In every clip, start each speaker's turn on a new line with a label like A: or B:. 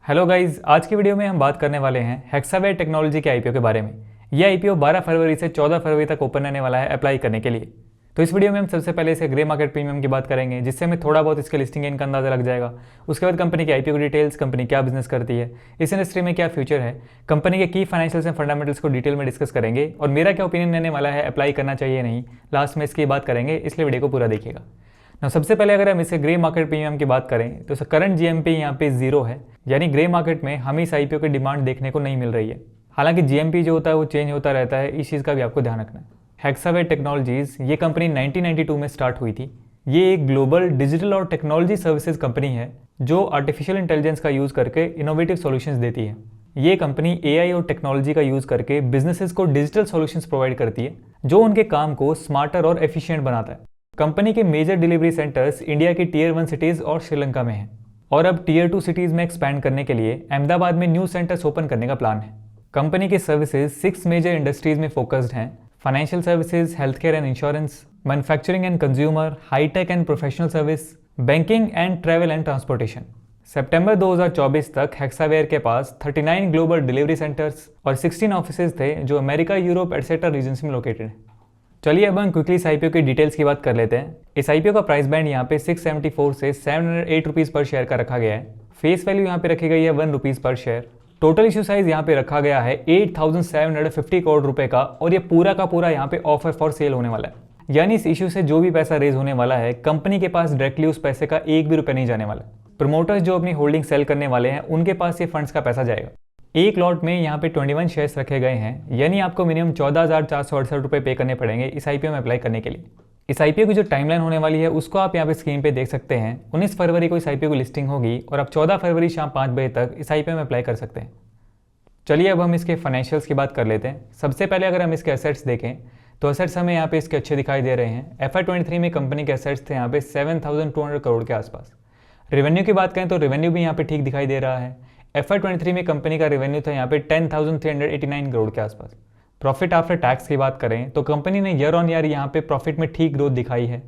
A: Hello guys, आज की video में हम बात करने वाले हैं हेक्सावेयर टेक्नोलॉजी के आईपीओ के बारे में। यह आईपीओ 12 फरवरी से 14 फरवरी तक ओपन रहने वाला है अप्लाई करने के लिए। तो इस वीडियो में हम सबसे पहले इसे ग्रे मार्केट प्रीमियम की बात करेंगे, जिससे हमें थोड़ा बहुत इसके लिस्टिंग गेन का अंदाजा लग जाएगा। उसके बाद कंपनी की आईपीओ की डिटेल्स, कंपनी क्या बिजनेस करती है, इस इंडस्ट्री में क्या फ्यूचर है, कंपनी के की फाइनेंशियल्स एंड फंडामेंटल्स को डिटेल में डिस्कस करेंगे और मेरा क्या ओपिनियन रहने वाला है, अप्लाई करना चाहिए नहीं, लास्ट में इसकी बात करेंगे, इसलिए वीडियो को पूरा देखिएगा। ना सबसे पहले अगर हम इसे ग्रे मार्केट प्रीमियम की बात करें तो करंट जीएमपी यहाँ पे 0 है, यानी ग्रे मार्केट में हमें इस आईपीओ की डिमांड देखने को नहीं मिल रही है। हालांकि जीएमपी जो होता है वो चेंज होता रहता है, इस चीज़ का भी आपको ध्यान रखना है। हेक्सावेयर टेक्नोलॉजीज ये कंपनी 1992 में स्टार्ट हुई थी। ये एक ग्लोबल डिजिटल और टेक्नोलॉजी सर्विसेज कंपनी है जो आर्टिफिशियल इंटेलिजेंस का यूज़ करके इनोवेटिव सॉल्यूशंस देती है। ये कंपनी एआई और टेक्नोलॉजी का यूज़ करके बिजनेसेस को डिजिटल सॉल्यूशंस प्रोवाइड करती है जो उनके काम को स्मार्टर और एफिशिएंट बनाता है। कंपनी के मेजर डिलीवरी सेंटर्स इंडिया की टियर 1 सिटीज़ और श्रीलंका में हैं और अब टियर 2 सिटीज़ में एक्सपैंड करने के लिए अहमदाबाद में न्यू सेंटर्स ओपन करने का प्लान है। कंपनी की सर्विसेज 6 मेजर इंडस्ट्रीज में फोकस्ड हैं: financial services, health care and insurance, manufacturing and consumer, high tech and professional service, banking and travel and transportation. सितंबर 2024 तक हेक्सावेयर के पास 39 ग्लोबल डिलीवरी सेंटर्स और 16 ऑफिसेज थे जो अमेरिका, यूरोप एटसेट्रा रीजन्स में लोकेटेड हैं। चलिए अब हम क्विकली इस आईपीओ की डिटेल्स की बात कर लेते हैं। इस आईपीओ का प्राइस बैंड यहाँ पे 674 से 708 रुपीज़ पर शेयर का रखा गया है। फेस वैल्यू यहाँ पे रखी गई है 1 रुपीज़ पर शेयर। टोटल इशू साइज यहाँ पे रखा गया है 8,750 करोड़ रुपए का और ये पूरा का पूरा यहाँ पे ऑफर फॉर सेल होने वाला है। यानी इस इशू से जो भी पैसा रेज होने वाला है, कंपनी के पास डायरेक्टली उस पैसे का एक भी रुपये नहीं जाने वाला। प्रमोटर्स जो अपनी होल्डिंग सेल करने वाले हैं उनके पास ये फंड्स का पैसा जाएगा। एक लॉट में यहाँ पे 21 शेयर्स रखे गए हैं, यानी आपको मिनिमम 14,468 रुपये पे करने पड़ेंगे इस आईपीओ में अप्लाई करने के लिए। इस आईपीओ की जो टाइमलाइन होने वाली है उसको आप यहाँ पे स्क्रीन पे देख सकते हैं। 19 फरवरी को इस आईपीओ की लिस्टिंग होगी और आप 14 फरवरी शाम 5 बजे तक इस आईपीओ में अप्लाई कर सकते हैं। चलिए अब हम इसके फाइनेंशियल्स की बात कर लेते हैं। सबसे पहले अगर हम इसके एसेट्स देखें तो एसेट्स हमें यहाँ पे इसके अच्छे दिखाई दे रहे हैं। FY23 में कंपनी के एसेट्स थे यहाँ पे 7,200 करोड़ के आसपास। रेवेन्यू की बात करें तो रेवेन्यू भी यहाँ पे ठीक दिखाई दे रहा है। FY23 में कंपनी का रेवेन्यू था यहाँ पे 10,389 करोड़ के आसपास। प्रॉफिट आफ्टर टैक्स की बात करें तो कंपनी ने ईयर ऑन ईयर यहाँ पे प्रॉफिट में ठीक ग्रोथ दिखाई है।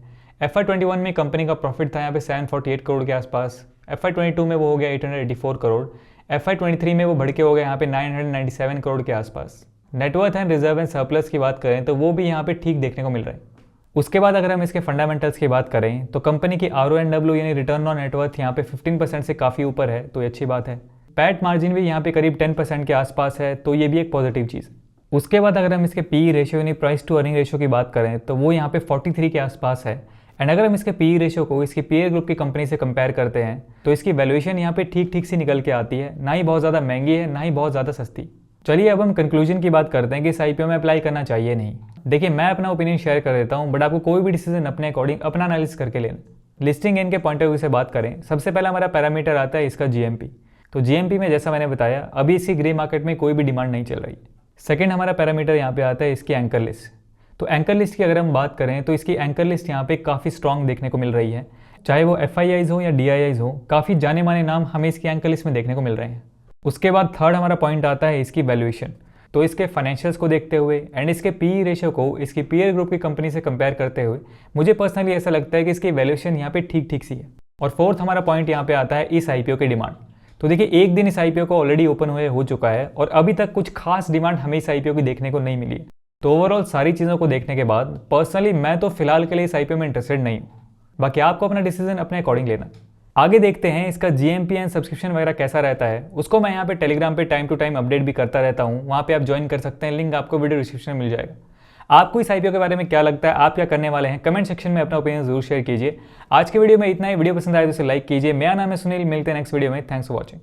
A: FY21 में कंपनी का प्रॉफिट था यहाँ पे 748 करोड़ के आसपास। FY22 में वो हो गया 884 करोड़। FY23 में वो बढ़ के हो गया यहाँ पे 997 करोड़ के आसपास। Net worth and reserve and surplus की बात करें तो वो भी यहाँ पे ठीक देखने को मिल रहा है। उसके बाद अगर हम इसके फंडामेंटल्स की बात करें तो कंपनी की RONW यानी रिटर्न ऑन नेटवर्थ यहाँ पे 15% से काफ़ी ऊपर है, तो ये अच्छी बात है। पैट मार्जिन भी यहाँ पे करीब 10% के आसपास है, तो ये भी एक पॉजिटिव चीज़ है। उसके बाद अगर हम इसके PE रेशियो यानी प्राइस टू अर्निंग रेशियो की बात करें तो वो यहाँ पे 43 के आसपास है। एंड अगर हम इसके PE रेशियो को इसकी पीयर ग्रुप की कंपनी से कंपेयर करते हैं तो इसकी वैल्यूएशन यहाँ पे ठीक ठीक सी निकल के आती है, ना ही बहुत ज़्यादा महंगी है ना ही बहुत ज़्यादा सस्ती। चलिए अब हम कंक्लूजन की बात करते हैं कि इस आईपीओ में अप्लाई करना चाहिए नहीं। देखिए, मैं अपना ओपिनियन शेयर कर देता हूँ, बट आपको कोई भी डिसीजन अपने अकॉर्डिंग अपना एनालिसिस करके लेना। लिस्टिंग गेन के पॉइंट ऑफ व्यू से बात करें, सबसे पहला हमारा पैरामीटर आता है इसका जीएमपी। तो जीएमपी में जैसा मैंने बताया अभी इसकी ग्रे मार्केट में कोई भी डिमांड नहीं चल रही। सेकंड हमारा पैरामीटर यहाँ पे आता है इसकी एंकर लिस्ट। तो एंकर लिस्ट की अगर हम बात करें तो इसकी एंकर लिस्ट यहाँ पे काफ़ी स्ट्रॉन्ग देखने को मिल रही है, चाहे वो FIIs हो या DIIs हो, काफ़ी जाने माने नाम हमें इसकी एंकर लिस्ट में देखने को मिल रहे हैं। उसके बाद थर्ड हमारा पॉइंट आता है इसकी वैल्यूएशन। तो इसके फाइनेंशियल्स को देखते हुए एंड इसके PE रेशियो को इसकी पीयर ग्रुप की कंपनी से कंपेयर करते हुए मुझे पर्सनली ऐसा लगता है कि इसकी वैल्यूएशन यहाँ पे ठीक ठीक सी है। और फोर्थ हमारा पॉइंट यहाँ पे आता है इस आईपीओ की डिमांड। तो देखिए, एक दिन इस आईपीओ को ऑलरेडी ओपन हुए हो चुका है और अभी तक कुछ खास डिमांड हमें इस आईपीओ की देखने को नहीं मिली है। तो ओवरऑल सारी चीज़ों को देखने के बाद पर्सनली मैं तो फिलहाल के लिए इस आईपीओ में इंटरेस्टेड नहीं हूँ। बाकी आपको अपना डिसीजन अपने अकॉर्डिंग लेना। आगे देखते हैं इसका जीएमपी एंड सब्सक्रिप्शन वगैरह कैसा रहता है। उसको मैं यहाँ पे टेलीग्राम पे टाइम टू टाइम अपडेट भी करता रहता हूँ, वहाँ पे आप ज्वाइन कर सकते हैं, लिंक आपको वीडियो डिस्क्रिप्शन में मिल जाएगा। आपको इस आईपीओ के बारे में क्या लगता है, आप क्या करने वाले हैं, कमेंट सेक्शन में अपना ओपिनियन जरूर शेयर कीजिए। आज के वीडियो में इतना ही। वीडियो पसंद आए तो इसे लाइक कीजिए। मेरा नाम है सुनील, मिलते हैं नेक्स्ट वीडियो में। Thanks for watching.